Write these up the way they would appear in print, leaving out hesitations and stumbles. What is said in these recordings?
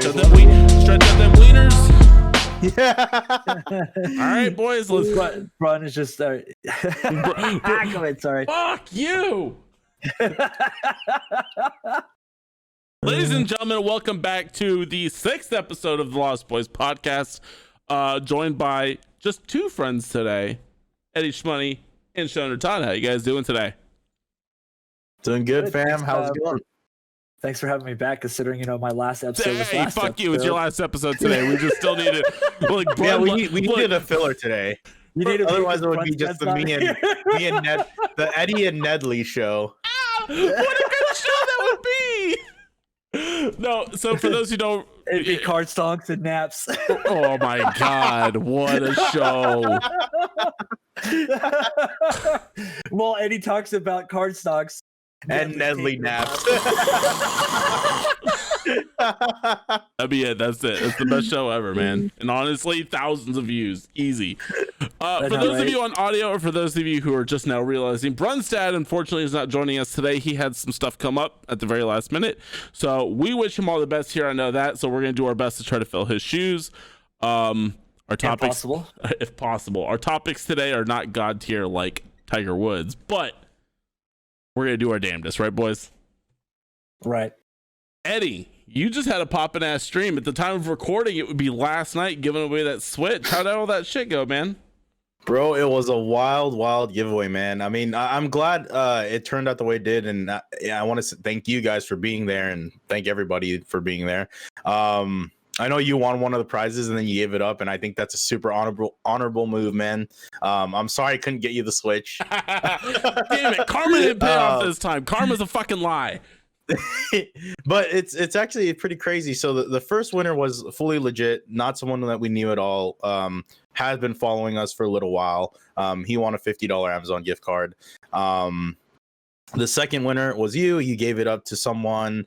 Stretch out them wieners. Yeah. All right, boys. Let's. Brun is just. Go ahead. Sorry. Fuck you. Ladies and gentlemen, welcome back to the 6th episode of the Lost Boys podcast. Joined by just two friends today, Eddie Shmoney and Shoner Todd. How you guys doing today? Doing good, fam. How's it going? Thanks for having me back, considering, my last episode was Hey, last fuck episode. you. It's your last episode today. We just still need it. Like, Yeah, we needed a filler today. Otherwise, it would be just the me and Ned, the Eddie and Nedley show. What a good show that would be! No, so for those who don't, It'd be card stonks and naps. oh my god, what a show! Well, Eddie talks about card stocks And Nedley naps. That'd be it. That's it. It's the best show ever, man. And honestly, thousands of views, easy. For those of you on audio, or for those of you who are just now realizing, Brunstad unfortunately is not joining us today. He had some stuff come up at the very last minute, so we wish him all the best here. I know that, so we're gonna do our best to try to fill his shoes. Our topics, if possible, our topics today are not god tier like Tiger Woods, but we're gonna do our damnedest, right, boys? Right. Eddie, you just had a poppin' ass stream. At the time of recording, it would be last night giving away that Switch. How'd all that shit go, man? Bro, it was a wild giveaway, man. I mean, I'm glad it turned out the way it did, and I want to thank you guys for being there, and thank everybody for being there. I know you won one of the prizes, and then you gave it up, and I think that's a super honorable move, man. I'm sorry I couldn't get you the Switch. Damn it, karma didn't pay off this time. Karma's a fucking lie. But it's actually pretty crazy. So the first winner was fully legit, not someone that we knew at all. Has been following us for a little while. He won a $50 Amazon gift card. The second winner was you. You gave it up to someone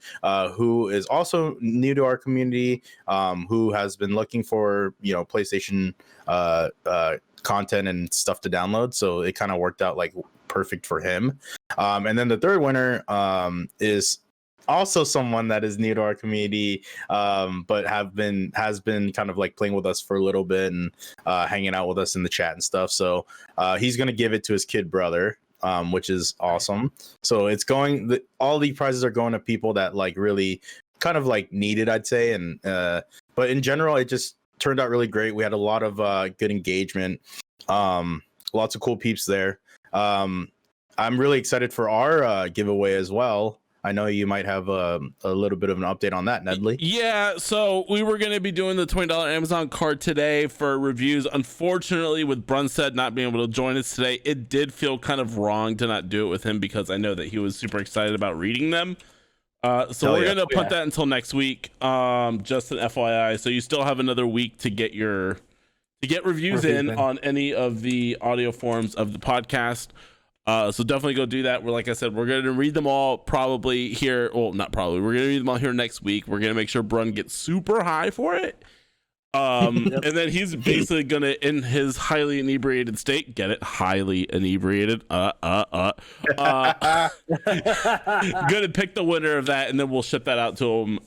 who is also new to our community, who has been looking for PlayStation content and stuff to download. So it kind of worked out like perfect for him. And then the third winner is also someone that is new to our community, but has been kind of like playing with us for a little bit and hanging out with us in the chat and stuff. So he's gonna give it to his kid brother, which is awesome. So it's going. All the prizes are going to people that like really kind of like need it, I'd say. And but in general, it just turned out really great. We had a lot of good engagement. Lots of cool peeps there. I'm really excited for our giveaway as well. I know you might have a little bit of an update on that, Nedley. Yeah, so we were going to be doing the $20 Amazon card today for reviews. Unfortunately, with Brunstad not being able to join us today, it did feel kind of wrong to not do it with him because I know that he was super excited about reading them. So we're going to put that until next week, just an FYI. So you still have another week to get reviews in on any of the audio forms of the podcast. So definitely go do that. Like I said, we're going to read them all probably here. Well, not probably. We're going to read them all here next week. We're going to make sure Brun gets super high for it. And then he's basically going to, in his highly inebriated state, get it highly inebriated. Going to pick the winner of that, and then we'll ship that out to him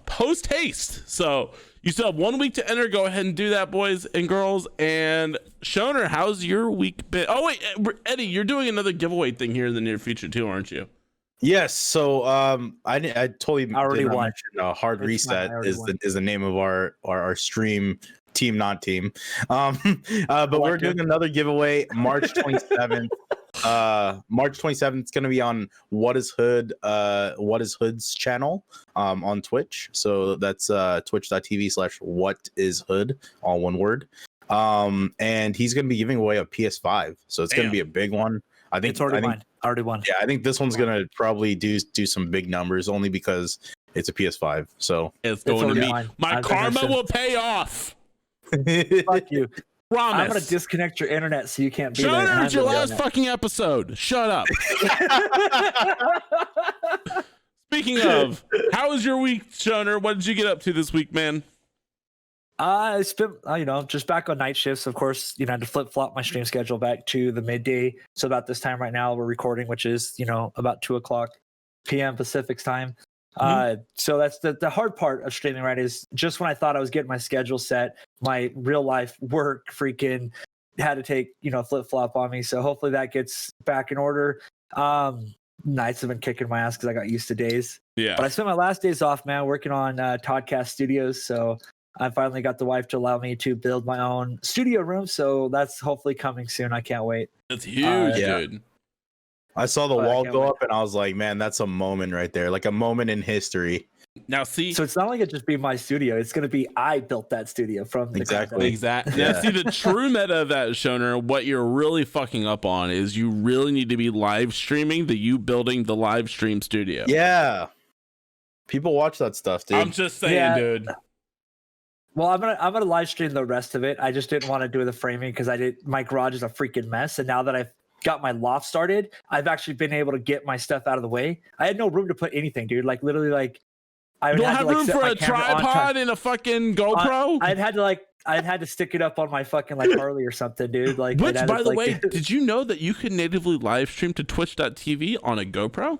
post haste. So you still have 1 week to enter. Go ahead and do that, boys and girls. And Shoner, how's your week been? Oh wait, Eddie, you're doing another giveaway thing here in the near future too, aren't you? Yes. So I totally already won. Hard Reset is the name of our stream team, not team. But we're doing another giveaway March 27th. March 27th. It's going to be on What is Hood's channel on Twitch. So that's twitch.tv/whatishood, all one word. And he's going to be giving away a PS5. So it's going to be a big one. I think already won. Yeah, I think this one's going to probably do some big numbers only because it's a PS5. So it's going to be my karma will pay off. Fuck you. Promise. I'm gonna disconnect your internet so you can't be there. there. It's your last fucking episode. Shut up. Speaking of, how was your week, Shoner? What did you get up to this week, man? I spent, just back on night shifts. Of course, I had to flip flop my stream schedule back to the midday. So about this time right now, we're recording, which is about 2:00 p.m. Pacific time. So that's the hard part of streaming, right? Is just when I thought I was getting my schedule set, my real life work freaking had to take, flip flop on me. So hopefully that gets back in order. Nights have been kicking my ass because I got used to days. Yeah. But I spent my last days off, man, working on Toddcast Studios. So I finally got the wife to allow me to build my own studio room. So that's hopefully coming soon. I can't wait. That's huge, yeah. dude. I saw the But I wall can't go wait. up and I was like, man, that's a moment right there. Like a moment in history. Now see, So it's not like it just be my studio. It's going to be I built that studio from the Exactly. ground up. exactly. Yeah. Now see, the true meta of that, Shoner, what you're really fucking up on is you really need to be live streaming you building the live stream studio. Yeah. People watch that stuff, dude. I'm just saying, Yeah. dude. Well, I'm gonna live stream the rest of it. I just didn't want to do the framing because my garage is a freaking mess. And now that I've got my loft started, I've actually been able to get my stuff out of the way. I had no room to put anything, dude. Like literally, like I You would don't have have to, room set for my a camera on tripod and a fucking GoPro? I'd had to stick it up on my fucking like Harley or something, dude. Like, Which, I'd had by to, the like, way, did you know that you could natively live stream to twitch.tv on a GoPro?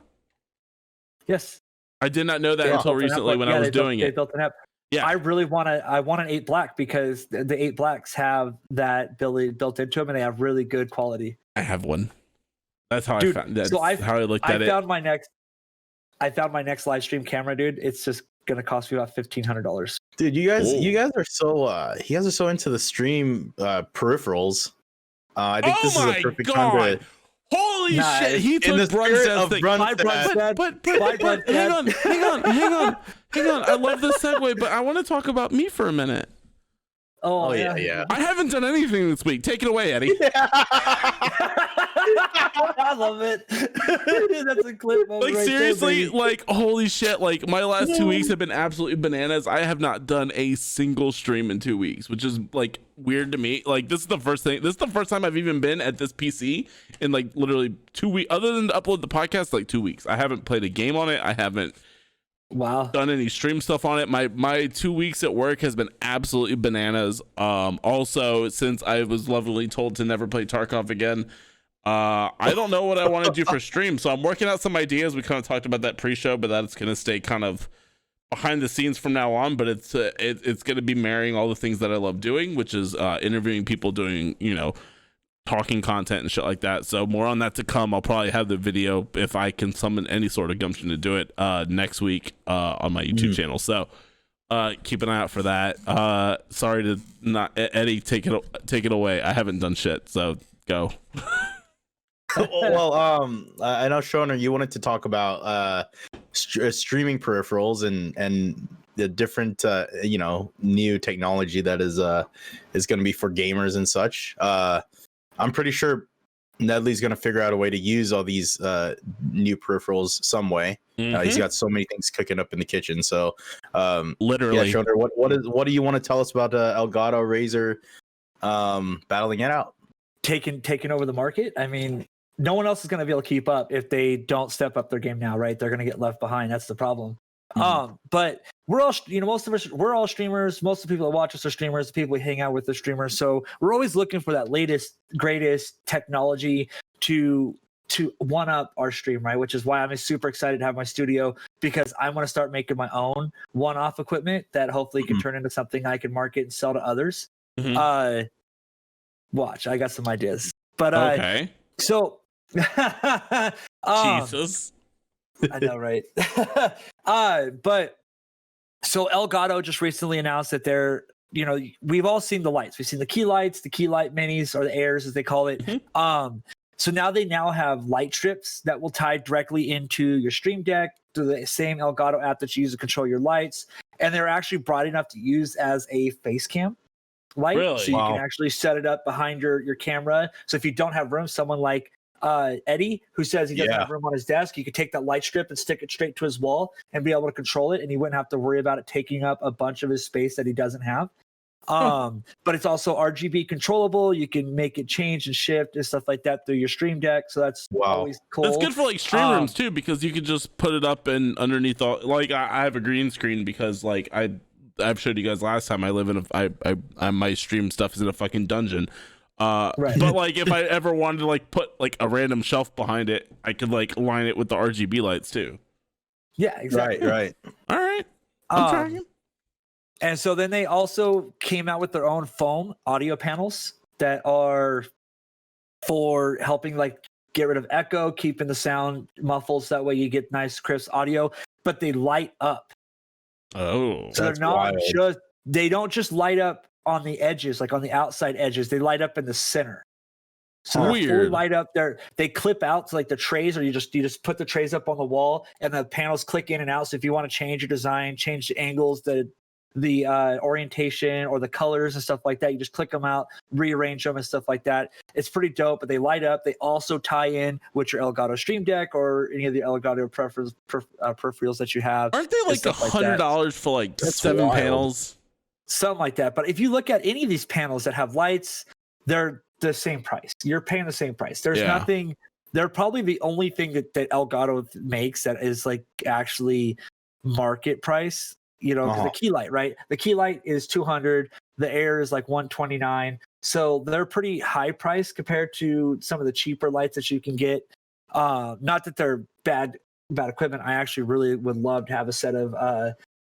yes. I did not know that Yeah. until recently when I was doing They it. built an app. Yeah. I really want an 8 black because the 8 blacks have that ability built into them and they have really good quality. I have one. That's how Dude, I found. That's so how I looked at I it. found my next live stream camera, dude. It's just gonna cost me about $1,500. Dude, you guys are so into the stream peripherals. I think this is a perfect time to Holy Nah, shit! He in took the spirit Brunstad's of thing. My Brunstad. Brunstad. But My Brunstad. hang on. I love this segue, but I want to talk about me for a minute. Oh yeah. I haven't done anything this week. Take it away, Eddie. I love it. That's a clip. Like right seriously, there, baby. like holy shit! Like my last 2 weeks have been absolutely bananas. I have not done a single stream in 2 weeks, which is like weird to me. Like this is the first time I've even been at this PC in like literally 2 weeks. Other than to upload the podcast, like 2 weeks. I haven't played a game on it. I haven't Wow. done any stream stuff on it. My 2 weeks at work has been absolutely bananas. Also, since I was lovingly told to never play Tarkov again, I don't know what I want to do for stream. So I'm working out some ideas. We kind of talked about that pre-show, but that's going to stay kind of behind the scenes from now on. But it's going to be marrying all the things that I love doing, which is interviewing people, doing talking content and shit like that. So more on that to come. I'll probably have the video if I can summon any sort of gumption to do it next week on my YouTube channel. So keep an eye out for that. Sorry to not Eddie, take it away. I haven't done shit, so go. Well, I know Shoner, you wanted to talk about streaming peripherals and the different new technology that is going to be for gamers and such. I'm pretty sure Nedley's going to figure out a way to use all these new peripherals some way. He's got so many things cooking up in the kitchen. So Literally, yeah, Shoner, what do you want to tell us about Elgato, Razer battling it out? Taking over the market. I mean, no one else is going to be able to keep up if they don't step up their game now, right? They're going to get left behind. That's the problem. But we're all, most of us, we're all streamers. Most of the people that watch us are streamers. The people we hang out with are streamers. So we're always looking for that latest, greatest technology to one up our stream, right? Which is why I'm super excited to have my studio, because I want to start making my own one-off equipment that hopefully can turn into something I can market and sell to others. Watch, I got some ideas. But okay. So Jesus. I know, right? But so Elgato just recently announced that they're, we've all seen the lights. We've seen the key lights, the key light minis, or the airs as they call it. So now they have light strips that will tie directly into your Stream Deck, to the same Elgato app that you use to control your lights. And they're actually broad enough to use as a face cam light. Really? So you can actually set it up behind your camera. So if you don't have room, someone like Eddie, who says he doesn't have room on his desk, you could take that light strip and stick it straight to his wall and be able to control it, and he wouldn't have to worry about it taking up a bunch of his space that he doesn't have. But it's also RGB controllable. You can make it change and shift and stuff like that through your Stream Deck. So that's always cool. That's good for like stream rooms too, because you could just put it up and underneath all, like I have a green screen because like I've showed you guys last time I live in I my stream stuff is in a fucking dungeon. Right. But like if I ever wanted to like put like a random shelf behind it, I could like line it with the RGB lights too. Yeah, exactly. Right. All right. I'm tracking. And so then they also came out with their own foam audio panels that are for helping like get rid of echo, keeping the sound muffled so that way you get nice crisp audio, but they light up. Oh. So they're not just, they don't just light up on the edges, like on the outside edges, they light up in the center. So they're fully light up there. They clip out to like the trays, or you just put the trays up on the wall and the panels click in and out. So if you want to change your design, change the angles, the orientation or the colors and stuff like that, you just click them out, rearrange them and stuff like that. It's pretty dope, but they light up. They also tie in with your Elgato Stream Deck or any of the Elgato peripherals that you have. Aren't they like $100 for like That's 7 wild. panels? Something like that. But if you look at any of these panels that have lights, they're the same price. You're paying the same price. There's nothing. They're probably the only thing that Elgato makes that is like actually market price. You know, the key light, right? The key light is $200. The Air is like $129. So they're pretty high price compared to some of the cheaper lights that you can get. Not that they're bad equipment. I actually really would love to have a set of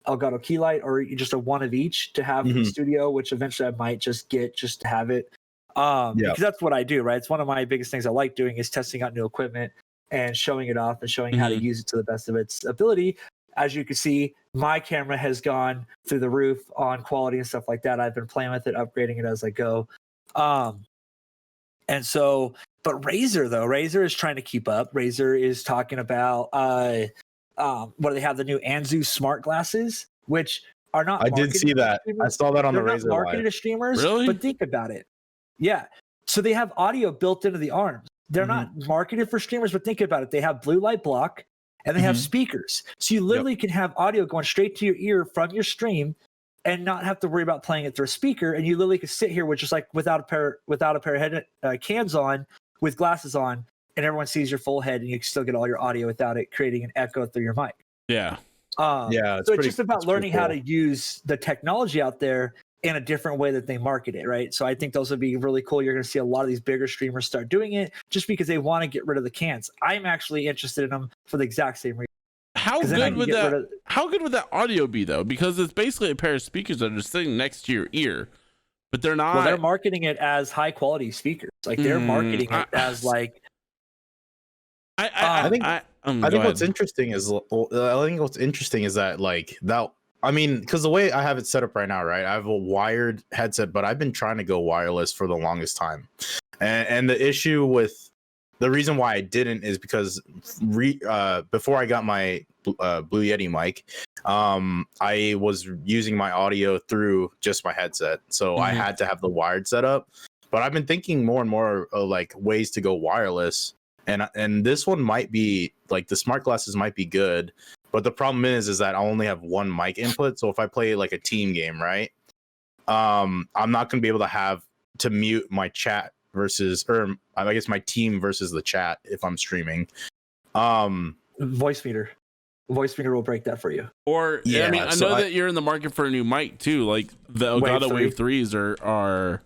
Elgato key light or just a one of each to have in the studio, which eventually I might just get just to have it. Because that's what I do, right? It's one of my biggest things I like doing is testing out new equipment and showing it off and showing how to use it to the best of its ability. As you can see, my camera has gone through the roof on quality and stuff like that. I've been playing with it, upgrading it as I go. And so, but Razer is trying to keep up. Razer is talking about what do they have? The new Anzu smart glasses, which are not. I did see that. I saw that on the Razer marketed to streamers. Really? But think about it. Yeah. So they have audio built into the arms. They're not marketed for streamers, but think about it. They have blue light block and they have speakers. So you literally can have audio going straight to your ear from your stream and not have to worry about playing it through a speaker. And you literally can sit here with just like without a pair of head cans on, with glasses on, and everyone sees your full head and you can still get all your audio without it creating an echo through your mic. Yeah. So it's just about learning how to use the technology out there in a different way that they market it, right? So I think those would be really cool. You're going to see a lot of these bigger streamers start doing it just because they want to get rid of the cans. I'm actually interested in them for the exact same reason. How good would that audio be though? Because it's basically a pair of speakers that are sitting next to your ear, but they're not. Well, they're marketing it as high quality speakers. Like they're marketing it as like. I think what's interesting is that like that. I mean, because the way I have it set up right now, right? I have a wired headset, but I've been trying to go wireless for the longest time. And the issue with the reason why I didn't is because before I got my Blue Yeti mic, I was using my audio through just my headset. So I had to have the wired setup. But I've been thinking more and more of like ways to go wireless. And this one might be like the smart glasses might be good. But the problem is that I only have one mic input. So if I play like a team game, right, I'm not going to be able to mute my chat or I guess my team versus the chat if I'm streaming. Voice meter will break that for you. Or I mean, I know that you're in the market for a new mic too. Like the Elgato Wave 3s are.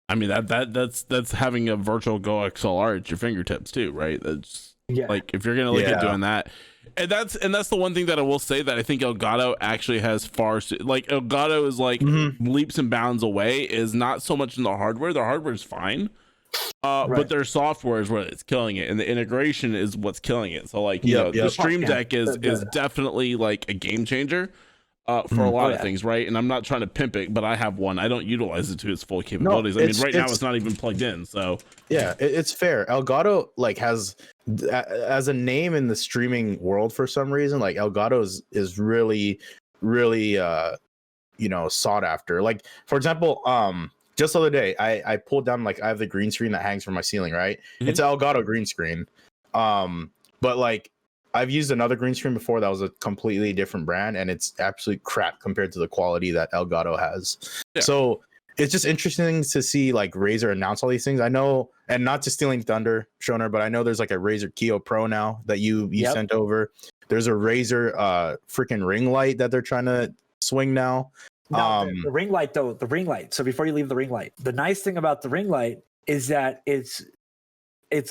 I mean that's having a virtual Go XLR at your fingertips too, right? That's like if you're gonna look at doing that. And that's the one thing that I will say that I think Elgato actually has like Elgato is like leaps and bounds away, is not so much in the hardware. The hardware is fine, but their software is what it's killing it, and the integration is what's killing it. So like the Stream Deck is definitely like a game changer for a lot of things, right? And I'm not trying to pimp it, but I have one. I don't utilize it to its full capabilities. I mean, right now it's not even plugged in. So yeah, it's fair. Elgato like has as a name in the streaming world for some reason, like Elgato is really sought after. Like for example, just the other day I pulled down, like I have the green screen that hangs from my ceiling, right? It's an Elgato green screen, but like I've used another green screen before that was a completely different brand, and it's absolute crap compared to the quality that Elgato has. So it's just interesting to see like Razer announce all these things. I know, and not to stealing thunder, Shoner, but I know there's like a Razer Keo Pro now that you sent over. There's a Razer freaking ring light that they're trying to swing now. No, the ring light though, the ring light. So before you leave the ring light, the nice thing about the ring light is that it's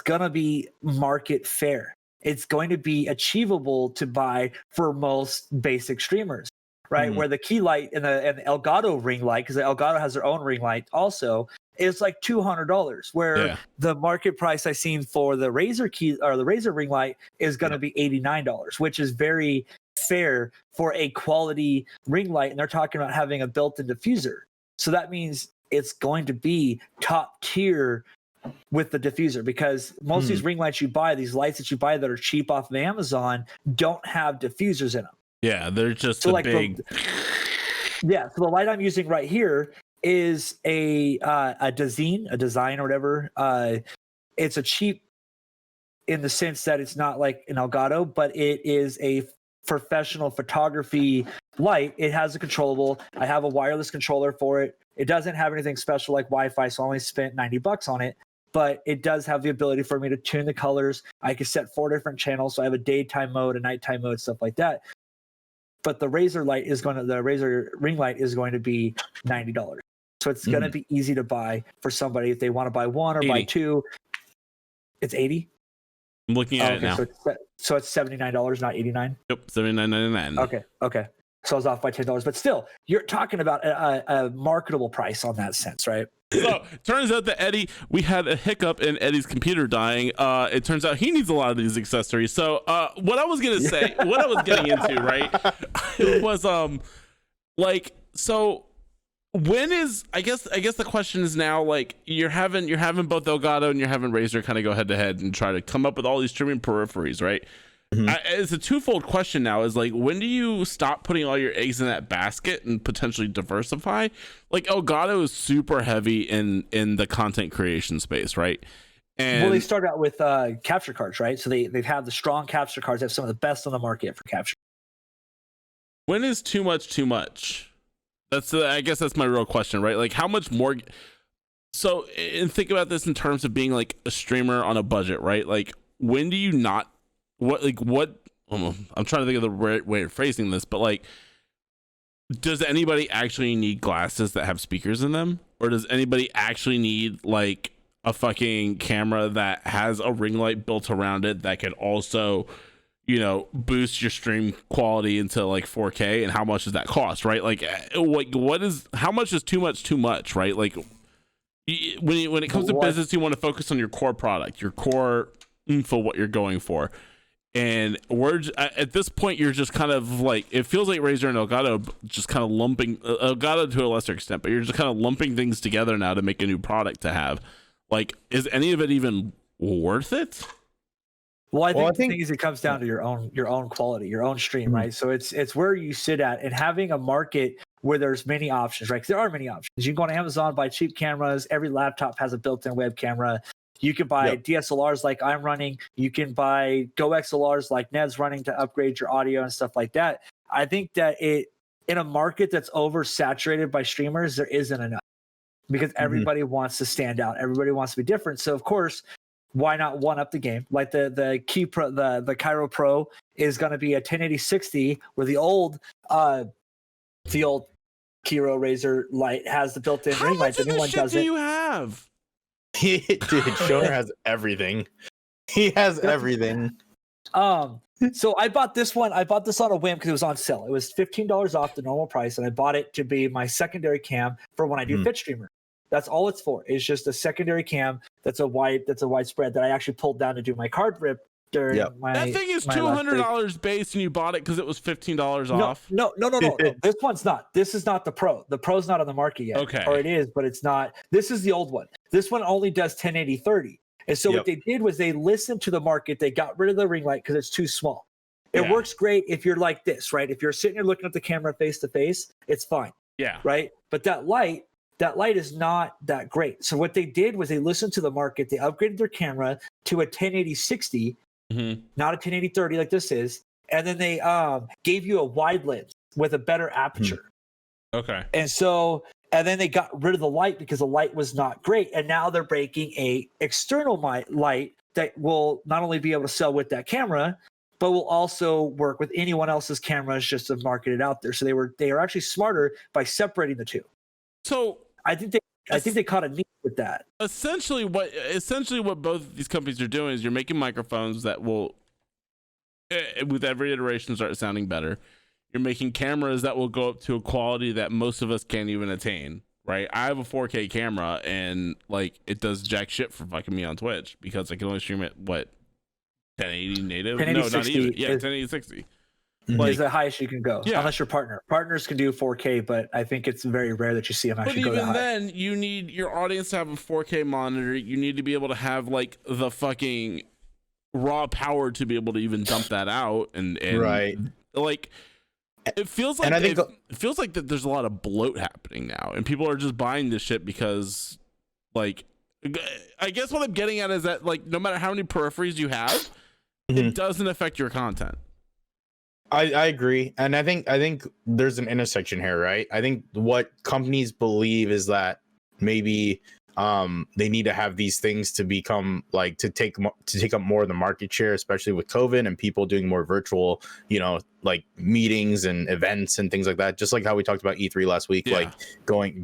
gonna be market fair. it's going to be achievable to buy for most basic streamers, right? Where the key light and the Elgato ring light, because the Elgato has their own ring light also, is like $200. Where the market price I seen for the Razer key or the Razer ring light is going to be $89, which is very fair for a quality ring light. And they're talking about having a built-in diffuser, so that means it's going to be top tier with the diffuser, because most of these ring lights you buy, these lights that you buy that are cheap off of Amazon, don't have diffusers in them. Yeah, they're just so big. So the light I'm using right here is a design or whatever. It's a cheap in the sense that it's not like an Elgato, but it is a professional photography light. It has a controllable. I have a wireless controller for it. It doesn't have anything special like Wi-Fi, so I only spent $90 on it. But it does have the ability for me to tune the colors. I can set 4 different channels, so I have a daytime mode, a nighttime mode, stuff like that. But the Razer ring light is going to be $90. So it's going to be easy to buy for somebody if they want to buy one or 80. buy two. It's 80. I'm looking at it now. So it's $79, not $89. Yep, $79.99. Okay. So I was off by $10, but still, you're talking about a marketable price on that sense, right? So turns out that Eddie, we had a hiccup in Eddie's computer dying. It turns out he needs a lot of these accessories. So what I was gonna say, what I was getting into, right, was so when is I guess the question is now, like, you're having both Elgato and you're having Razer kind of go head to head and try to come up with all these streaming peripheries, right? It's a twofold question now, is like, when do you stop putting all your eggs in that basket and potentially diversify? Like, Elgato is super heavy in the content creation space, right? And they start out with capture cards, right? So they have the strong capture cards. They have some of the best on the market for capture. When is too much? I guess that's my real question, right? Like, how much more? So, and think about this in terms of being like a streamer on a budget, right? Like, when do you not? I'm trying to think of the right way of phrasing this, but like, does anybody actually need glasses that have speakers in them, or does anybody actually need like a fucking camera that has a ring light built around it that could also, boost your stream quality into like 4K? And how much does that cost, right? Like, how much is too much, right? Like, when it comes to business, you want to focus on your core product, your core info, what you're going for. And at this point, you're just kind of like, it feels like Razer and Elgato just kind of lumping, Elgato to a lesser extent, but you're just kind of lumping things together now to make a new product to have. Like, is any of it even worth it? Well, I think the thing is, it comes down to your own quality, your own stream, right? So it's where you sit at, and having a market where there's many options, right? Because there are many options. You can go on Amazon, buy cheap cameras. Every laptop has a built-in web camera. You can buy DSLRs like I'm running. You can buy Go XLRs like Ned's running to upgrade your audio and stuff like that. I think that in a market that's oversaturated by streamers, there isn't enough, because everybody wants to stand out. Everybody wants to be different. So of course, why not one up the game? Like the Cairo Pro is going to be a 1080-60, where the old Cairo Razer light has the built-in ring light. The new one doesn't. How much of this shit do you have? Dude, Shoner has everything. He has everything. So I bought this one. I bought this on a whim because it was on sale. It was $15 off the normal price, and I bought it to be my secondary cam for when I do fit streamer. That's all it's for. It's just a secondary cam that's a widespread that I actually pulled down to do my card rip during my. That thing is $200 base, and you bought it because it was $15 off. No. This one's not. This is not the Pro. The Pro's not on the market yet. Okay. Or it is, but it's not. This is the old one. This one only does 1080-30. And so what they did was they listened to the market. They got rid of the ring light because it's too small. It works great if you're like this, right? If you're sitting here looking at the camera face to face, it's fine. Yeah. Right. But that light is not that great. So what they did was they listened to the market. They upgraded their camera to a 1080-60, not a 1080-30 like this is. And then they gave you a wide lens with a better aperture. Okay. And then they got rid of the light because the light was not great. And now they're breaking a external light that will not only be able to sell with that camera, but will also work with anyone else's cameras just to market it out there. So they are actually smarter by separating the two. So I think they caught a need with that. Essentially what both of these companies are doing is you're making microphones that will with every iteration start sounding better. You're making cameras that will go up to a quality that most of us can't even attain, right? I have a 4K camera and like it does jack shit for fucking me on Twitch because I can only stream it 1080 native. 1080 no, 60 not even. Yeah, is, 1080 60. Like, is the highest you can go, yeah. unless your partners can do 4K, but I think it's very rare that you see them actually go that high. But even then, you need your audience to have a 4K monitor. You need to be able to have like the fucking raw power to be able to even dump that out, and right, like it feels like it feels like that there's a lot of bloat happening now, and people are just buying this shit because, like, I guess what I'm getting at is that like no matter how many peripheries you have, it doesn't affect your content. I agree, and I think there's an intersection here, right? I think what companies believe is that maybe they need to have these things to become like to take up more of the market share, especially with COVID and people doing more virtual, like meetings and events and things like that. Just like how we talked about E3 last week, like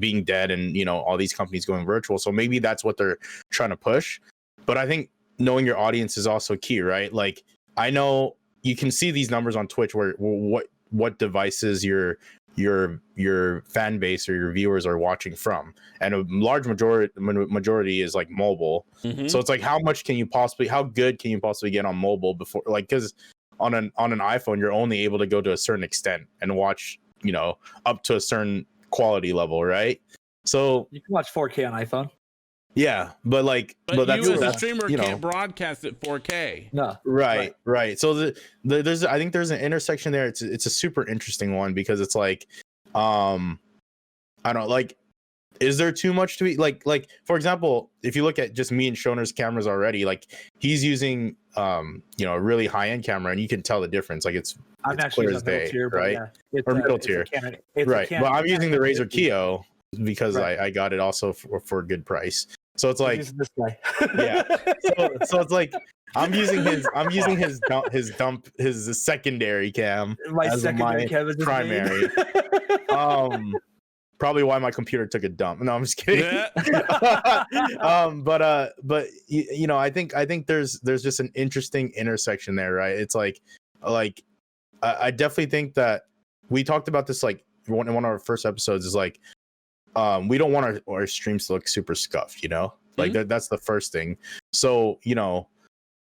being dead and all these companies going virtual. So maybe that's what they're trying to push. But I think knowing your audience is also key, right? Like I know you can see these numbers on Twitch where what devices your fan base or your viewers are watching from, and a large majority is like mobile. So it's like how good can you possibly get on mobile before, like, because on an iPhone you're only able to go to a certain extent and watch up to a certain quality level, right? So you can watch 4K on iPhone. Yeah, but that's you as a streamer can't broadcast at 4K. No, right. So there's I think there's an intersection there. It's a super interesting one because it's like, I don't like. Is there too much to be like for example, if you look at just me and Shoner's cameras already, like he's using a really high end camera and you can tell the difference. Like it's clear as day, tier, right? Or middle tier, right? But I'm using the Razer Keo because I got it also for a good price. So it's like this guy. Yeah. So it's like I'm using his secondary cam as my primary. Probably why my computer took a dump. No, I'm just kidding. Yeah. But I think there's just an interesting intersection there, right? It's like I definitely think that we talked about this like in one of our first episodes is like we don't want our streams to look super scuffed, like that's the first thing. So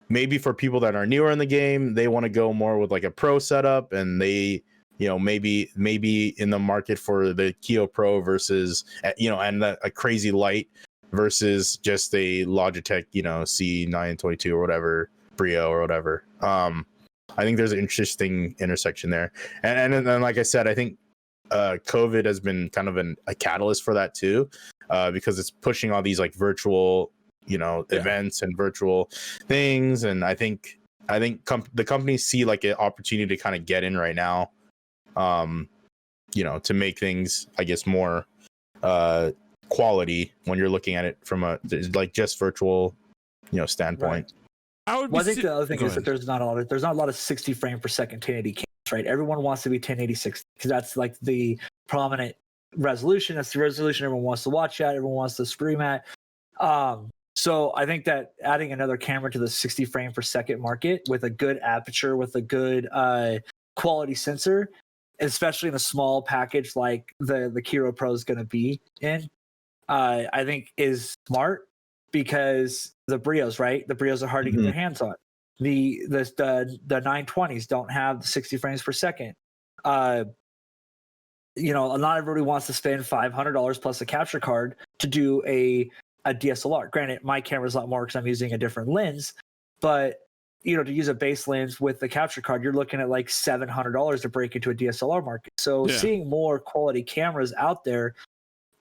maybe for people that are newer in the game, they want to go more with like a pro setup, and they maybe in the market for the Keo Pro versus and a crazy light versus just a Logitech C922 or whatever, Brio or whatever. I think there's an interesting intersection there, and then like I said, I think COVID has been kind of a catalyst for that too, because it's pushing all these like virtual events and virtual things, and I think the companies see like an opportunity to kind of get in right now, to make things, I guess, more quality when you're looking at it from a like just virtual standpoint. Right. I think the other thing is that there's not a lot of 60 frame per second 1080 cameras, right? Everyone wants to be 1080 60 because that's like the prominent resolution. That's the resolution everyone wants to watch at, everyone wants to stream at. So I think that adding another camera to the 60 frame per second market with a good aperture, with a good quality sensor, especially in a small package like the Kiro Pro is going to be in, I think is smart, because the Brios, right? The Brios are hard to get their hands on. The 920s don't have the 60 frames per second. Not everybody wants to spend $500 plus a capture card to do a DSLR. Granted, my camera's a lot more because I'm using a different lens, but to use a base lens with the capture card, you're looking at like $700 to break into a DSLR market. So seeing more quality cameras out there,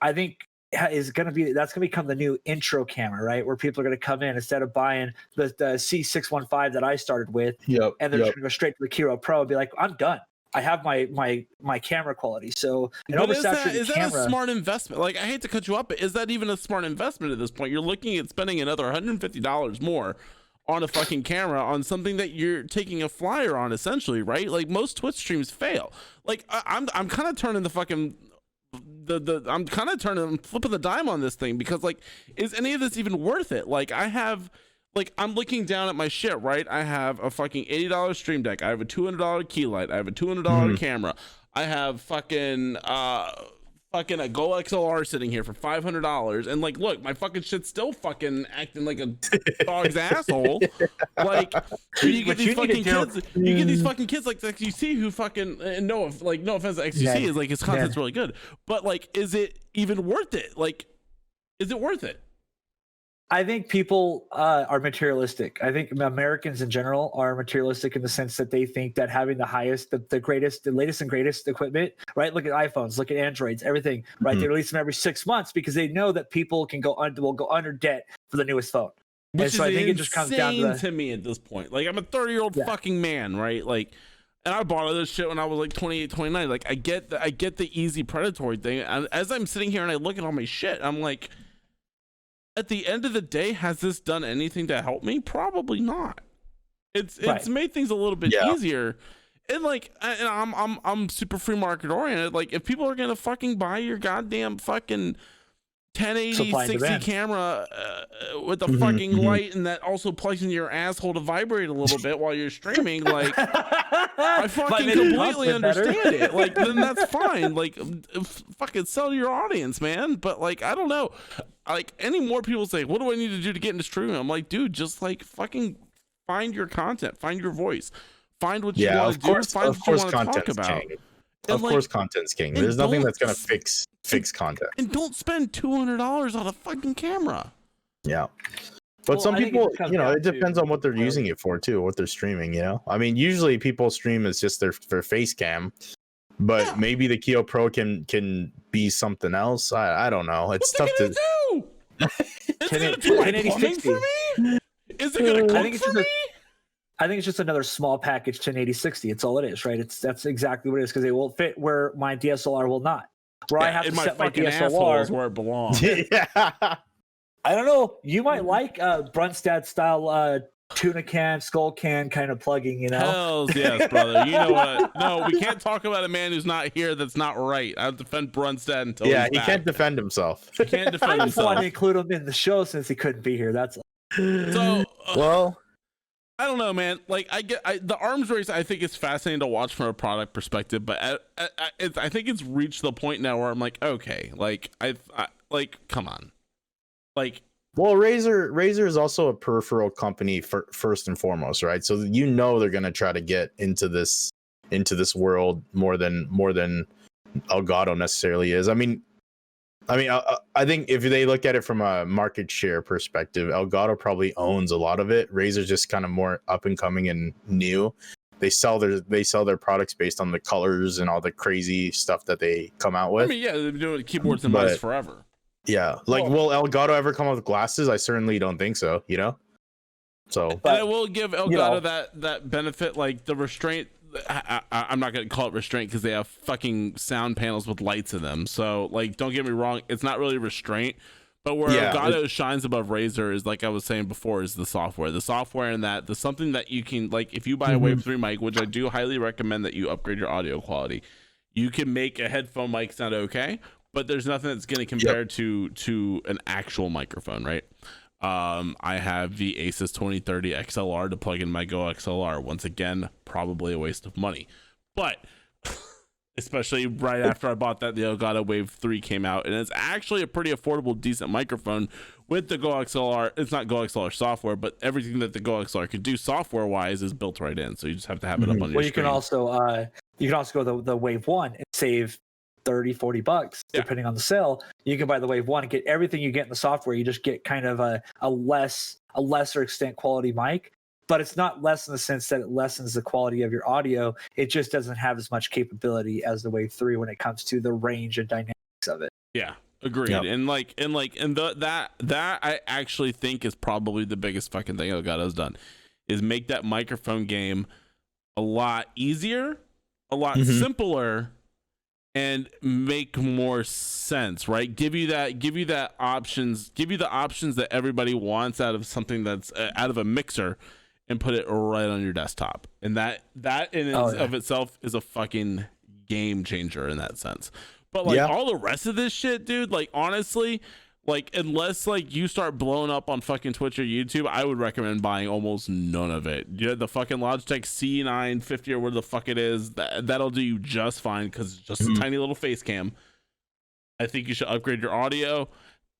I think that's going to become the new intro camera, right? Where people are going to come in instead of buying the C615 that I started with, and they're just going to go straight to the Kiro Pro and be like, I'm done. I have my camera quality. So an oversaturated camera. Is that a smart investment? Like, I hate to cut you up, but is that even a smart investment at this point? You're looking at spending another $150 more on a fucking camera on something that you're taking a flyer on, essentially, right? Like most Twitch streams fail. Like I'm kind of turning the fucking I'm flipping the dime on this thing, because like, is any of this even worth it? Like I have like I'm looking down at my shit, right? I have a fucking $80 stream deck. I have a $200 key light. I have a $200 camera. I have fucking a Go XLR sitting here for $500, and like, look, my fucking shit's still fucking acting like a dog's asshole. Like, you get these fucking kids, you get these fucking kids like XQC who fucking, and no offense to XQC, is like his content's really good, but like, is it even worth it? Like, is it worth it? I think people are materialistic. I think Americans in general are materialistic in the sense that they think that having the highest, the greatest, the latest and greatest equipment, right? Look at iPhones, look at Androids, everything, right? They release them every 6 months because they know that people will go under debt for the newest phone. Which and so is I think it just comes down to me at this point. Like, I'm a 30-year-old fucking man, right? Like, and I bought all this shit when I was like 28, 29. Like, I get the easy predatory thing. And as I'm sitting here and I look at all my shit, I'm like, at the end of the day, has this done anything to help me? Probably not. It's made things a little bit easier. And like, and I'm super free market oriented. Like, if people are gonna fucking buy your goddamn fucking 1080 60 camera with a fucking light, and that also plugs into your asshole to vibrate a little bit while you're streaming, like, I fucking completely understand it. Like, then that's fine. Like, fucking sell to your audience, man. But like, I don't know. Like, any more people say, what do I need to do to get into streaming? I'm like, dude, just like fucking find your content, find your voice, find what you want to do, find what you want to talk about. Of course, content's king. There's nothing that's gonna fix content. And don't spend $200 on a fucking camera. Yeah, but some people, it depends on what they're using it for too, what they're streaming. I mean, usually people stream as just their face cam, but maybe the Keo Pro can be something else. I don't know. It's tough to do. Is it gonna do my plumbing for me? Is it gonna cook for me? I think it's just another small package 1080-60. It's all it is, right? That's exactly what it is, because it will fit where my DSLR will not. Where I have to set my DSLR is where it belongs. I don't know. You might like Brunstad style tuna can, skull can kind of plugging, Hells yes, brother. You know what? No, we can't talk about a man who's not here. That's not right. I'll defend Brunstad until he's back. He can't defend himself. He can't defend I himself. just want to include him in the show since he couldn't be here. That's all. So well, I don't know, man. Like, the arms race, I think it's fascinating to watch from a product perspective, but I think it's reached the point now where I'm like, okay, like I like, come on, like. Well, Razer is also a peripheral company first and foremost, right? So they're gonna try to get into this world more than Elgato necessarily is. I mean, I think if they look at it from a market share perspective, Elgato probably owns a lot of it. Razer's just kind of more up and coming and new. They sell their products based on the colors and all the crazy stuff that they come out with. I mean, yeah, they've been doing keyboards and mice forever. Yeah, like, will Elgato ever come up with glasses? I certainly don't think so. So, and I will give Elgato that benefit, like the restraint. I'm not going to call it restraint because they have fucking sound panels with lights in them. So, like, don't get me wrong, it's not really restraint. But where Elgato shines above Razer is, like I was saying before, is the software. The software and the something that you can, like, if you buy a Wave 3 mic, which I do highly recommend that you upgrade your audio quality, you can make a headphone mic sound okay, but there's nothing that's going to compare to an actual microphone, right? I have the Asus 2030 XLR to plug in my Go XLR. Once again, probably a waste of money, but especially right after I bought that, the Elgato Wave 3 came out, and it's actually a pretty affordable, decent microphone with the Go XLR. It's not Go XLR software, but everything that the Go XLR could do software wise is built right in. So you just have to have it up on your screen. You can also go the Wave 1 and save $30-$40 depending on the sale. You can buy the Wave 1 and get everything you get in the software. You just get kind of a lesser extent quality mic, but it's not less in the sense that it lessens the quality of your audio. It just doesn't have as much capability as the Wave 3 when it comes to the range and dynamics of it. Yeah, agreed. Yep. And that I actually think is probably the biggest fucking thing Elgato's done, is make that microphone game a lot easier, a lot simpler, and make more sense, right? Give you the options that everybody wants out of something that's out of a mixer, and put it right on your desktop. And that in of itself is a fucking game changer in that sense. But like all the rest of this shit, dude, like honestly, Like, unless like you start blowing up on fucking Twitch or YouTube, I would recommend buying almost none of it. You know, the fucking Logitech C950 or where the fuck it is, that'll do you just fine because it's just a tiny little face cam. I think you should upgrade your audio.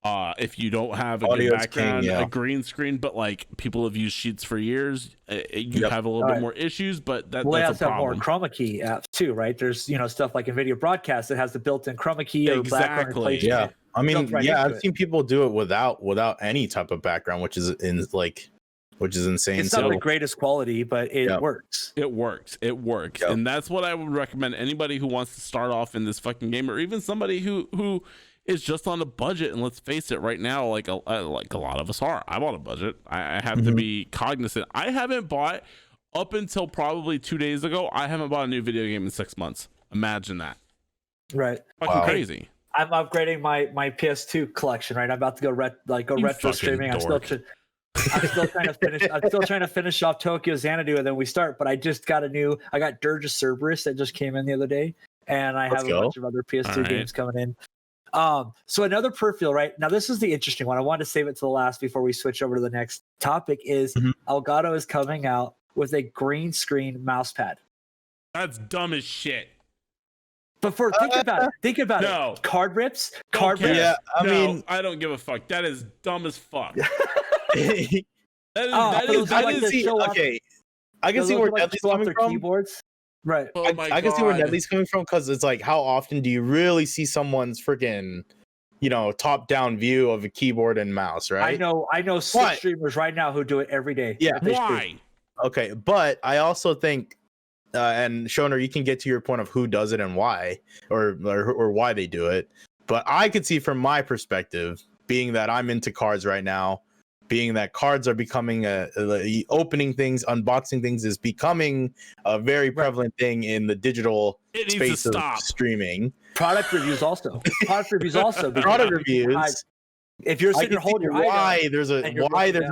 If you don't have a good background, a green screen, but like people have used Sheets for years, you have a little bit more issues, but that's a problem. More chroma key apps too, right? There's stuff like NVIDIA Broadcast that has the built-in chroma key or background replacement. Yeah, I mean, I've seen people do it without any type of background, which is insane. It's not the greatest quality, but it works. It works. Yep. And that's what I would recommend anybody who wants to start off in this fucking game, or even somebody who is just on a budget. And let's face it, right now, like a lot of us are. I'm on a budget. I have to be cognizant. I haven't bought, up until probably 2 days ago, I haven't bought a new video game in 6 months. Imagine that. Right. Fucking crazy. I'm upgrading my PS2 collection, right? I'm about to go retro streaming. I'm still trying to finish off Tokyo Xanadu, and then we start. But I just got I got Dirge of Cerberus that just came in the other day, and I have a bunch of other PS2 games coming in. So another peripheral, right? Now this is the interesting one. I wanted to save it to the last before we switch over to the next topic. Is Elgato is coming out with a green screen mouse pad. That's dumb as shit. But think about it. Card rips. Yeah, I mean, I don't give a fuck. That is dumb as fuck. Okay, I can see where Deadly's coming from. Keyboards. Right. Oh I can see where Deadly's coming from, because it's like, how often do you really see someone's freaking, top-down view of a keyboard and mouse, right? I know 6 streamers right now who do it every day. Yeah. Why? Okay, but I also think, and Shoner, you can get to your point of who does it and why, or why they do it. But I could see from my perspective, being that I'm into cards right now, being that cards are becoming opening things, unboxing things is becoming a very prevalent thing in the digital space of streaming. Product reviews also. Product reviews. If you're sitting there holding your why there's a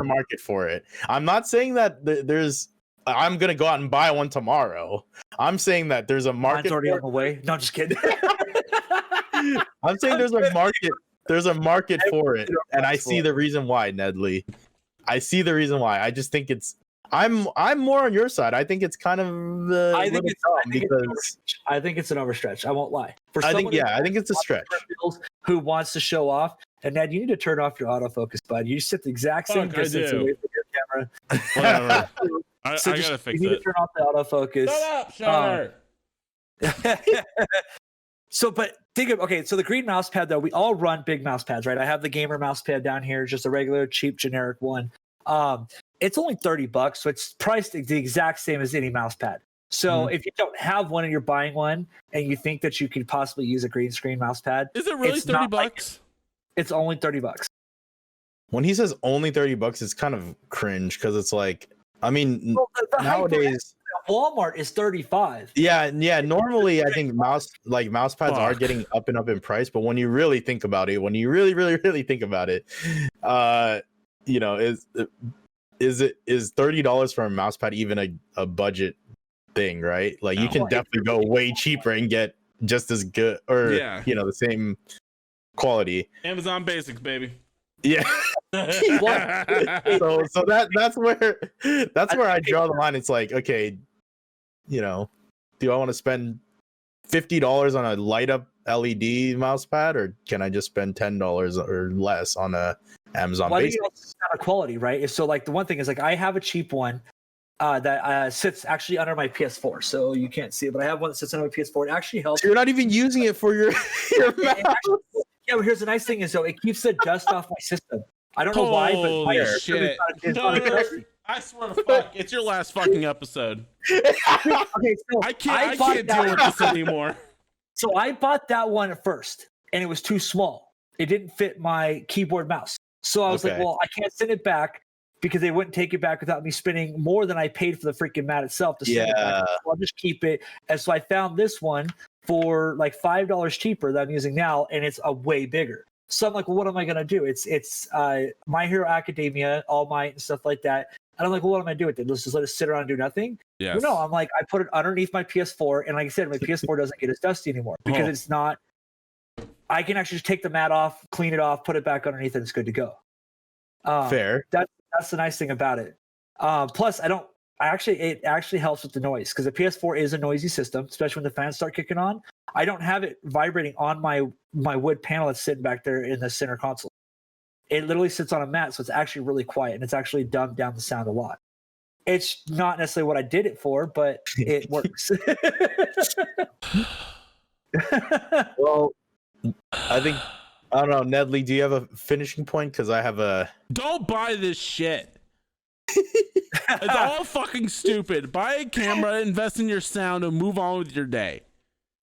market for it. I'm not saying that I'm gonna go out and buy one tomorrow. I'm saying that there's a market. Mine's already on the way. No, I'm just kidding. I'm saying there's a market. There's a market for it, and I see the reason why, Nedley. I see the reason why. I just think it's. I'm more on your side. I think it's kind of. I think it's an overstretch. I won't lie. I think it's a stretch. Who wants to show off? And Ned, you need to turn off your autofocus, bud. You sit the exact same distance away from your camera. Whatever. I gotta fix it. You need to turn off the autofocus. Shut up, So the green mouse pad, though, we all run big mouse pads, right? I have the gamer mouse pad down here, just a regular, cheap, generic one. It's only $30, so it's priced the exact same as any mouse pad. So if you don't have one and you're buying one, and you think that you could possibly use a green screen mouse pad, is it really $30? It's only $30. When he says only $30, it's kind of cringe, because it's like, I mean, nowadays. Walmart is $35. Yeah. Normally, I think mouse pads are getting up in price, but when you really think about it, really think about it, is $30 for a mouse pad even a budget thing, right? Like, you can definitely go way cheaper and get just as good, or the same quality. Amazon Basics, baby. Yeah. so that's where I draw the line. It's like, okay, do I want to spend $50 on a light up LED mouse pad, or can I just spend $10 or less on a Amazon Basics? It's not a quality, right? So like, the one thing is, like, I have a cheap one that sits actually under my PS4, so you can't see it, but I have one that sits under my PS4. It actually helps. So you're not even using it for your mouse. Yeah, but here's the nice thing is, though, it keeps the dust off my system. I don't know why, but my shit. I swear to fuck, it's your last fucking episode. Okay, so I can't deal with this anymore. So I bought that one at first, and it was too small. It didn't fit my keyboard mouse. So I was like, well, I can't send it back, because they wouldn't take it back without me spending more than I paid for the freaking mat itself to send it back. So I'll just keep it. And so I found this one for like $5 cheaper that I'm using now, and it's a way bigger. So I'm like, well, what am I gonna do? It's My Hero Academia, All Might, and stuff like that. And I'm like, well, what am I doing with it? Let's just let it sit around and do nothing. Yeah. No, I'm like, I put it underneath my PS4, and like I said, my PS4 doesn't get as dusty anymore because it's not. I can actually just take the mat off, clean it off, put it back underneath, and it's good to go. Fair. That's the nice thing about it. Plus, it actually helps with the noise because the PS4 is a noisy system, especially when the fans start kicking on. I don't have it vibrating on my wood panel that's sitting back there in the center console. It literally sits on a mat, so it's actually really quiet, and it's actually dumbed down the sound a lot. It's not necessarily what I did it for, but it works. Well, I don't know, Nedley, do you have a finishing point? Because I have a... Don't buy this shit. It's all fucking stupid. Buy a camera, invest in your sound, and move on with your day.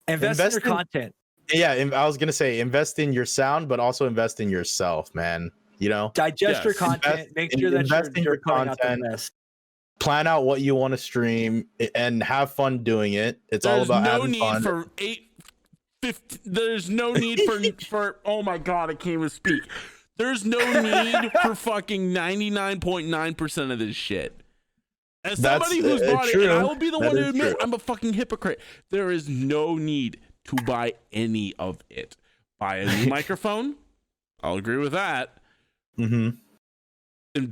Invest in your content. Yeah, I was going to say invest in your sound, but also invest in yourself, man. You know? Digest your content. Make sure that you're putting out the best. Plan out what you want to stream and have fun doing it. It's all about having fun. There's no need for oh my god, I can't even speak. There's no need for fucking 99.9% of this shit. As somebody who's bought it, and I will be the one to admit I'm a fucking hypocrite. There is no need to buy any of it. Buy a new microphone. I'll agree with that. Mm-hmm.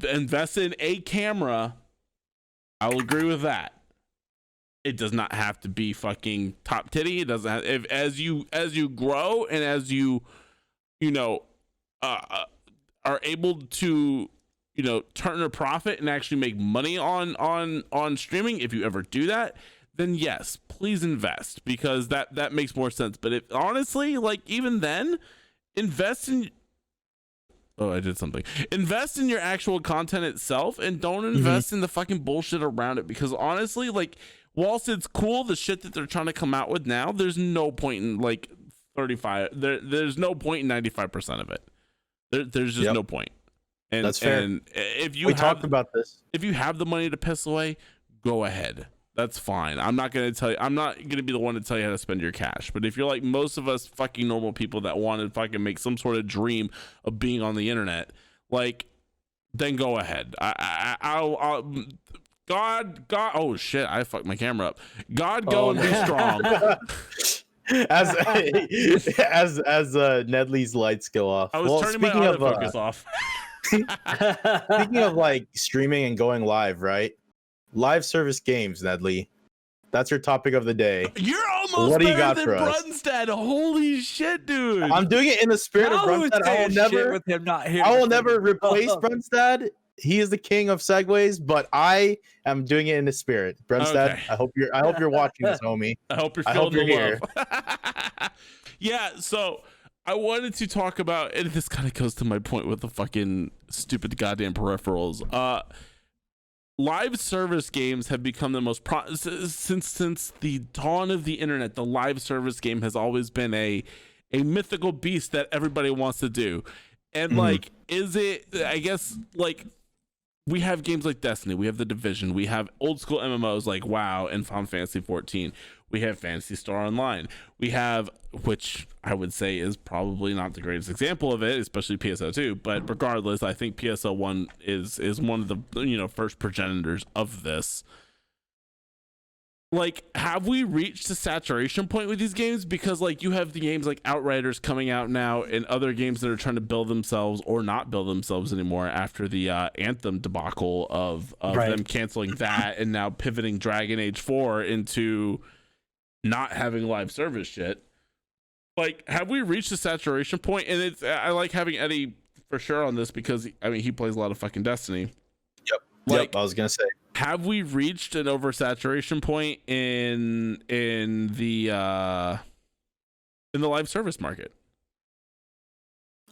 Invest in a camera. I'll agree with that. It does not have to be fucking top titty. It doesn't have, as you grow and as you are able to turn a profit and actually make money on streaming, if you ever do that, then yes, please invest, because that makes more sense. But if honestly, like, even then, invest in your actual content itself, and don't invest in the fucking bullshit around it, because honestly, like, whilst it's cool, the shit that they're trying to come out with now, there's no point in like 35. There's no point in 95% of it. There's just no point. And that's fair. And if you talked about this, if you have the money to piss away, go ahead. That's fine. I'm not going to be the one to tell you how to spend your cash. But if you're like most of us fucking normal people that want to fucking make some sort of dream of being on the internet, like, then go ahead. God, oh shit, I fucked my camera up. God, go and be strong. as Nedley's lights go off. I was turning my autofocus off. Speaking of like streaming and going live, right? Live service games, Nedley. That's your topic of the day. You're almost what do you better got than for us? Brunstad. Holy shit, dude. I'm doing it in the spirit of Brunstad. I will never replace Brunstad. He is the king of segues, but I am doing it in the spirit. Brunstad, okay. I hope you're watching this, homie. I hope you're here. Yeah, so I wanted to talk about, and this kind of goes to my point with the fucking stupid goddamn peripherals. Live service games have become the most since the dawn of the internet. The live service game has always been a mythical beast that everybody wants to do. And like, is it, I guess, like, we have games like Destiny, we have The Division, we have old school MMOs like WoW and Final Fantasy 14. We have Phantasy Star Online. We have, which I would say is probably not the greatest example of it, especially PSO2. But regardless, I think PSO1 is one of the first progenitors of this. Like, have we reached a saturation point with these games? Because like, you have the games like Outriders coming out now, and other games that are trying to build themselves or not build themselves anymore after the Anthem debacle of them canceling that and now pivoting Dragon Age 4 into not having live service shit. Like, have we reached a saturation point? And I like having Eddie for sure on this, because I mean, he plays a lot of fucking Destiny. Yep. I was gonna say, have we reached an oversaturation point in the live service market?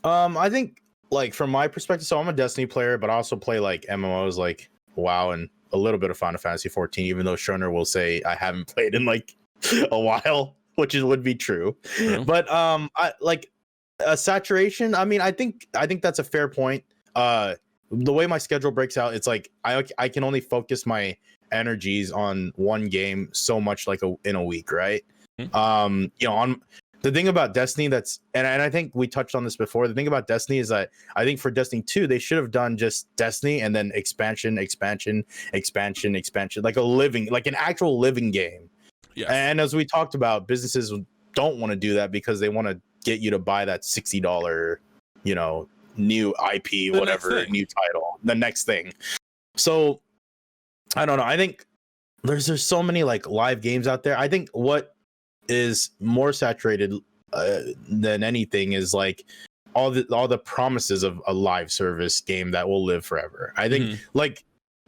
I think, like, from my perspective, so I'm a Destiny player, but I also play like MMOs like WoW and a little bit of Final Fantasy 14, even though Shoner will say I haven't played in like a while, which would be true. But I like a saturation. I mean, I think that's a fair point. The way my schedule breaks out, it's like I can only focus my energies on one game so much, like in a week, right? On the thing about Destiny, and I think we touched on this before. The thing about Destiny is that I think for Destiny 2, they should have done just Destiny and then expansion, like an actual living game. Yeah. And as we talked about, businesses don't want to do that because they want to get you to buy that $60, new IP, whatever, new title, the next thing. So I don't know. I think there's so many like live games out there. I think what is more saturated than anything is like all the promises of a live service game that will live forever. I think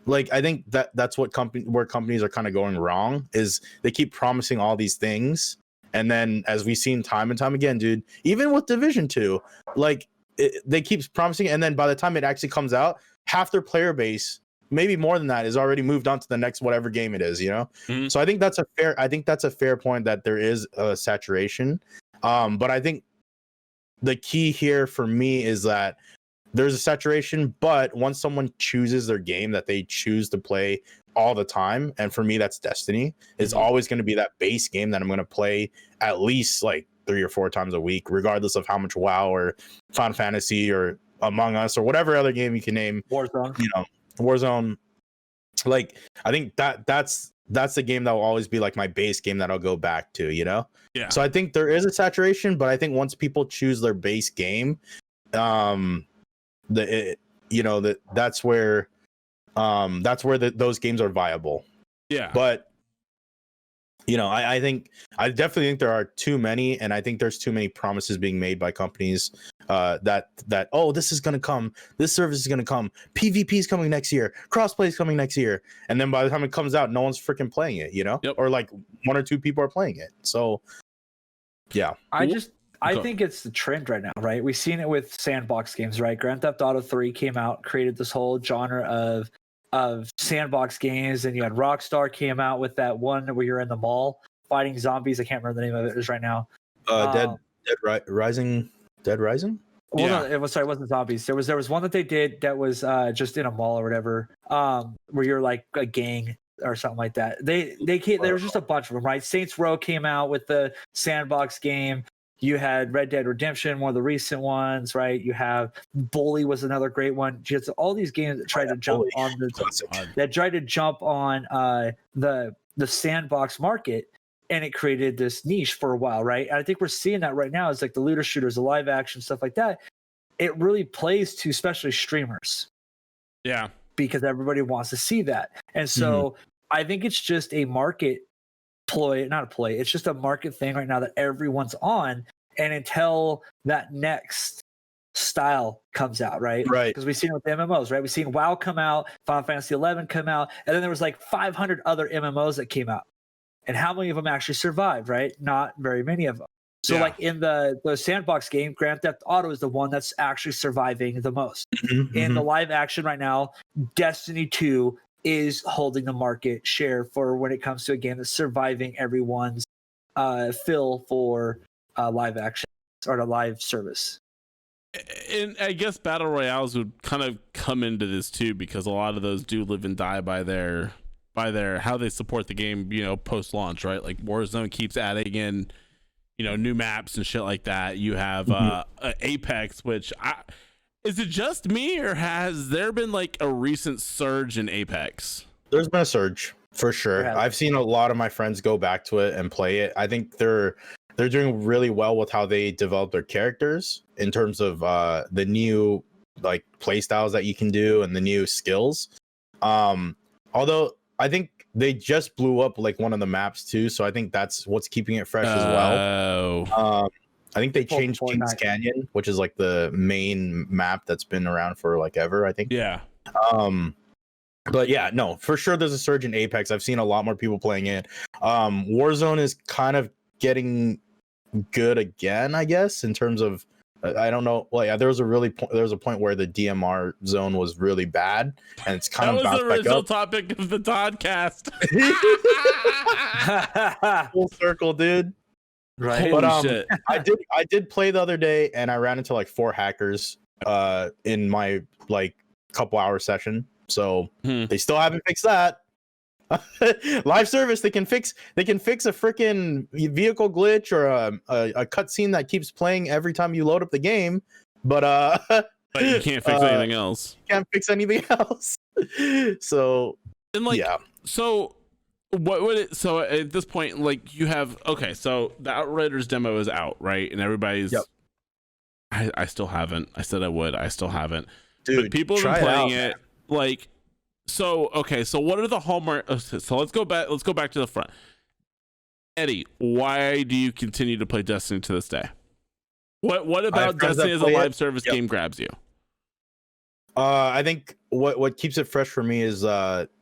I think that's what companies are kind of going wrong, is they keep promising all these things, and then as we've seen time and time again, dude, even with Division 2, like they keep promising, and then by the time it actually comes out, half their player base, maybe more than that, is already moved on to the next whatever game it is, So I think that's a fair point, that there is a saturation. But I think the key here for me is that there's a saturation, but once someone chooses their game that they choose to play all the time, and for me that's Destiny, it's always going to be that base game that I'm going to play at least like 3 or 4 times a week, regardless of how much WoW or Final Fantasy or Among Us or whatever other game you can name. Warzone. Like, I think that's the game that will always be like my base game that I'll go back to, Yeah. So I think there is a saturation, but I think once people choose their base game, that's where those games are viable. Yeah. But I definitely think there are too many, and I think there's too many promises being made by companies that this is gonna come, this service is gonna come, PvP is coming next year, crossplay is coming next year, and then by the time it comes out, no one's freaking playing it, Yep. or like 1 or 2 people are playing it. So yeah, I think it's the trend right now, right? We've seen it with sandbox games, right? Grand Theft Auto 3 came out, created this whole genre of sandbox games, and you had Rockstar came out with that one where you're in the mall fighting zombies. I can't remember the name of it is right now. Dead Rising. Well, no, it wasn't zombies. There was one that they did that was just in a mall or whatever, where you're like a gang or something like that. There was just a bunch of them, right? Saints Row came out with the sandbox game. You had Red Dead Redemption, one of the recent ones, right? You have Bully was another great one. Just all these games that tried to jump on the sandbox market, and it created this niche for a while, right? And I think we're seeing that right now. It's like the looter shooters, the live action stuff like that. It really plays to especially streamers. Yeah. Because everybody wants to see that. And so I think it's just a market it's just a market thing right now that everyone's on, and until that next style comes out, right? Because we've seen it with the MMOs, right? We've seen WoW come out, Final Fantasy 11 come out, and then there was like 500 other MMOs that came out. And how many of them actually survived, right? Not very many of them. So like in the sandbox game, Grand Theft Auto is the one that's actually surviving the most. In the live action right now, Destiny 2 is holding the market share for when it comes to a game that's surviving everyone's fill for live action or a live service. And I guess battle royales would kind of come into this too, because a lot of those do live and die by their how they support the game, post launch, right? Like Warzone keeps adding in, new maps and shit like that. You have Apex, which is it just me, or has there been like a recent surge in Apex? There's been a surge for sure. Yeah. I've seen a lot of my friends go back to it and play it. I think they're doing really well with how they develop their characters in terms of the new like play styles that you can do and the new skills. Although I think they just blew up like one of the maps too, so I think that's what's keeping it fresh as well. I think they changed Kings Canyon, which is like the main map that's been around for like ever, I think. Yeah. But yeah, no, for sure there's a surge in Apex. I've seen a lot more people playing it. Warzone is kind of getting good again, I guess, in terms of I don't know. Well, yeah, there was a point where the DMR zone was really bad, and it's kind of bounced back up. That was the original topic of the podcast. Full circle, dude. Right. But shit. I did play the other day, and I ran into like 4 hackers in my like couple hour session. So they still haven't fixed that. Live service, they can fix a freaking vehicle glitch or a cutscene that keeps playing every time you load up the game, but you can't fix anything else. Can't fix anything else. So and like, yeah. So what would it? So at this point, like you have so the Outriders demo is out, right? And everybody's. Yep. I still haven't. I said I would. I still haven't. Dude, but people have been try playing it, out, it. Like, so so what are the hallmark? So let's go back. Let's go back to the front. Eddie, why do you continue to play Destiny to this day? What about Destiny as a live service game grabs you? I think what keeps it fresh for me is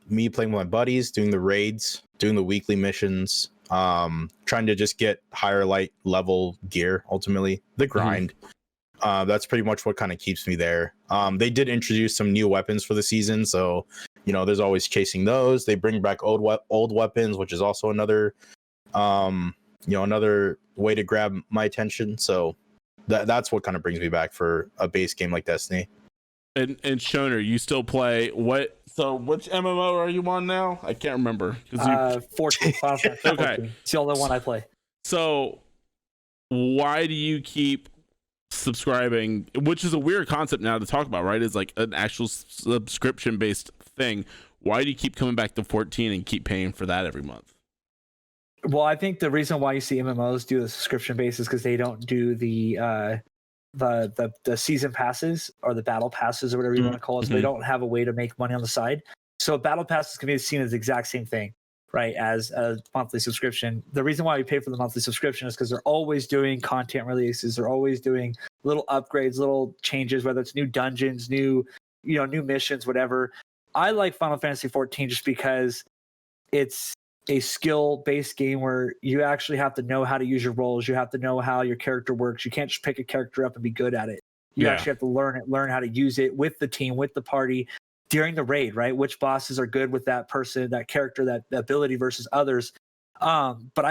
me playing with my buddies, doing the raids, doing the weekly missions, trying to just get higher light level gear, ultimately the grind. That's pretty much what kind of keeps me there. They did introduce some new weapons for the season, so there's always chasing those. They bring back old weapons, which is also another another way to grab my attention. So that's what kind of brings me back for a base game like Destiny. And Shoner, you still play what? So which MMO are you on now? I can't remember. 14. Okay, it's the only one I play. So why do you keep subscribing? Which is a weird concept now to talk about, right? It's like an actual subscription based thing. Why do you keep coming back to 14 and keep paying for that every month? Well, I think the reason why you see MMOs do the subscription base is because they don't do the season passes or the battle passes or whatever you want to call it. So they don't have a way to make money on the side. So battle passes can be seen as the exact same thing, right? As a monthly subscription. The reason why we pay for the monthly subscription is because they're always doing content releases. They're always doing little upgrades, little changes, whether it's new dungeons, new missions, whatever. I like Final Fantasy 14 just because it's a skill-based game where you actually have to know how to use your roles. You have to know how your character works. You can't just pick a character up and be good at it. You actually have to learn how to use it with the team, with the party during the raid, right? Which bosses are good with that person, that character, that ability versus others. But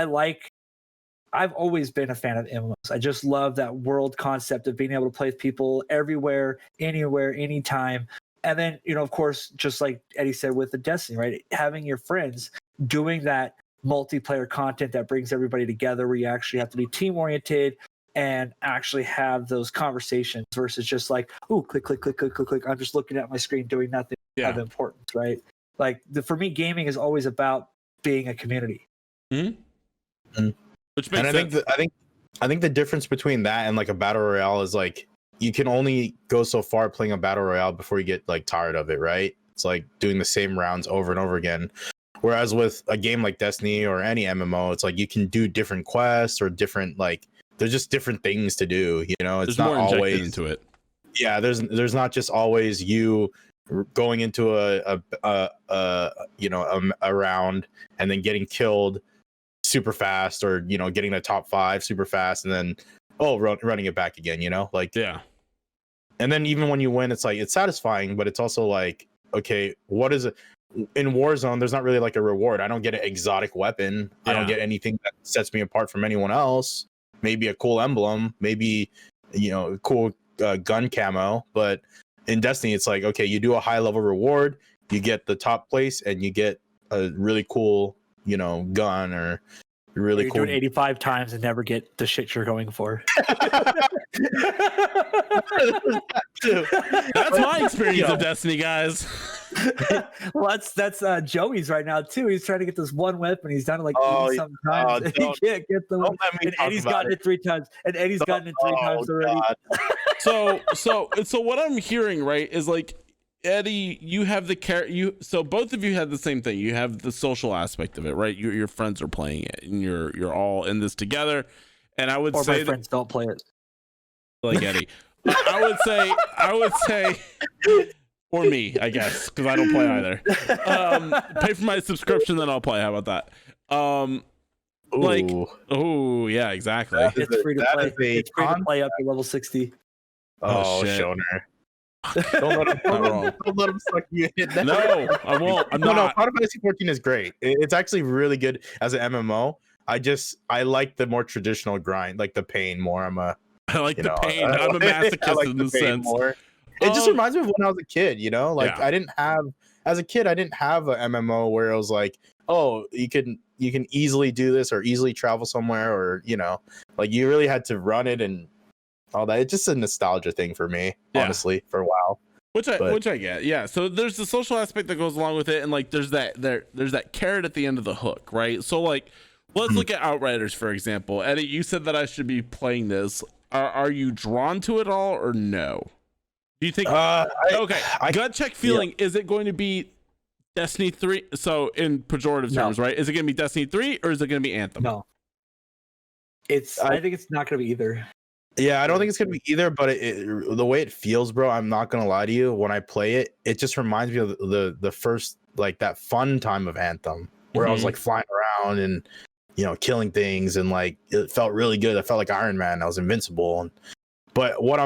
I've always been a fan of MMOs. I just love that world concept of being able to play with people everywhere, anywhere, anytime. And then, of course, just like Eddie said with the Destiny, right? Having your friends doing that multiplayer content that brings everybody together where you actually have to be team oriented and actually have those conversations versus just like, oh, click, click, click, click, click, click. I'm just looking at my screen doing nothing of importance, right? Like for me, gaming is always about being a community. Mm-hmm. Which makes sense. I think the difference between that and like a battle royale is like you can only go so far playing a battle royale before you get like tired of it, right? It's like doing the same rounds over and over again. Whereas with a game like Destiny or any MMO, it's like you can do different quests or different there's just different things to do. It's there's not more always into it. Yeah, there's not just always you going into a round and then getting killed super fast or getting the top 5 super fast and then running it back again. And then even when you win, it's like it's satisfying, but it's also like, okay, what is it? In Warzone, there's not really like a reward. I don't get an exotic weapon. I don't get anything that sets me apart from anyone else. Maybe a cool emblem, maybe a cool gun camo. But in Destiny, it's like, okay, you do a high level reward, you get the top place, and you get a really cool gun or really cool. Do it 85 times and never get the shit you're going for. That's my experience of Destiny, guys. Well, that's Joey's right now too. He's trying to get this one weapon. He's done it like 80 something times. And he can't get the one. And Eddie's gotten it 3 times. And Eddie's gotten it 3 times already. So what I'm hearing, right, is like, Eddie, you have so both of you have the same thing. You have the social aspect of it, right? Your friends are playing it, and you're all in this together. And I would say my friends don't play it, like Eddie. I would say, or me, I guess, because I don't play either. Pay for my subscription, then I'll play. How about that? Yeah, exactly. It's free to play. It's free to play up to level 60. Oh, Shoner. Don't let him suck you in. No, I won't. No, Final Fantasy 14 is great. It's actually really good as an MMO. I like the more traditional grind, like the pain more. I like the pain. I'm a masochist in the sense. More. It just reminds me of when I was a kid, I didn't have an MMO where it was like, oh, you can easily do this or easily travel somewhere or, like you really had to run it and all that. It's just a nostalgia thing for me, honestly, for a while. Which I get, yeah. So there's the social aspect that goes along with it, and like there's that carrot at the end of the hook, right? So like, let's look at Outriders for example. Eddie, you said that I should be playing this. Are you drawn to it all or no? Do you think? Gut check feeling. Yeah. Is it going to be Destiny 3? So in pejorative terms, right? Is it going to be Destiny 3 or is it going to be Anthem? No. I think it's not going to be either. Yeah, I don't think it's gonna be either, but the way it feels, bro, I'm not gonna lie to you. When I play it, it just reminds me of the first, like, that fun time of Anthem, where I was like flying around and, you know, killing things, and like it felt really good. I felt like Iron Man. I was invincible. But what